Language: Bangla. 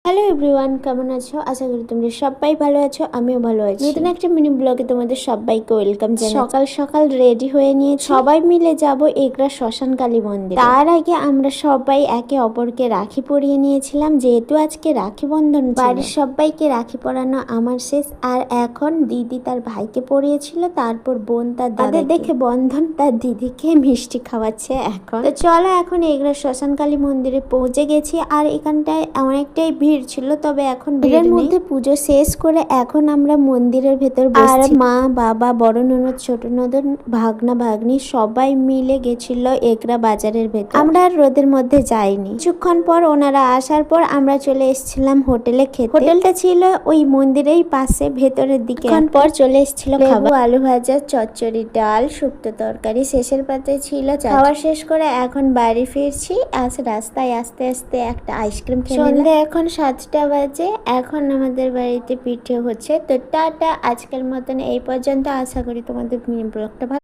হ্যালো এভরিওয়ান, কেমন আছো? আশা করি তোমরা সবাই ভালো আছো, আমিও ভালো আছি। নতুন একটা মিনি ব্লগে তোমাদের সবাইকে ওয়েলকাম জানাই। সকাল সকাল রেডি হয়ে নিয়ে সবাই মিলে যাব এগরা শ্মশান কালী মন্দির। তার আগে আমরা সবাই একে অপরকে রাখি পরিয়ে নিয়েছিলাম, যেহেতু আজকে রাখি বন্ধন। বাড়ির সবাইকে রাখি পরানো আমার শেষ, আর এখন দিদি তার ভাইকে পরিয়েছিল, তারপর বোন তার দাদাকে দেখে বন্ধন তার দিদিকে মিষ্টি খাওয়াচ্ছে। এখন তো চলো, এখন এগরা শ্মশান কালী মন্দিরে পৌঁছে গেছি, আর এখানটায় অনেকটাই ভিড় ছিল, তবে এখন ভিড়ের মধ্যে পুজো শেষ করে এখন আমরা মন্দিরের ভেতর বসছি। মা, বাবা, বড় ননদ, ছোট ননদ, ভাগনা ভাগ্নি সবাই মিলে গেছিল এগরা বাজারের ভেতর। আমরা আর রোদের মধ্যে যাইনি। কিছুক্ষণ পর ওনারা আসার পর আমরা চলে এসেছিলাম হোটেলে খেতে। হোটেলটা ছিল ওই মন্দিরের পাশে ভেতরের দিকে। পর চলে এসেছিল খাবার, আলু ভাজা, চচ্চড়ি, ডাল, শুক্তো তরকারি, শেষের পাতে ছিল খাওয়া শেষ করে এখন বাড়ি ফিরছি। রাস্তায় আস্তে আস্তে একটা আইসক্রিম খেয়ে সন্ধ্যে এখন 7টা বাজে। এখন আমাদের বাড়িতে পিঠে হচ্ছে। তো টাটা, আজকের মতন এই পর্যন্ত। আশা করি তোমাদের মিনি ব্লগটা ভালো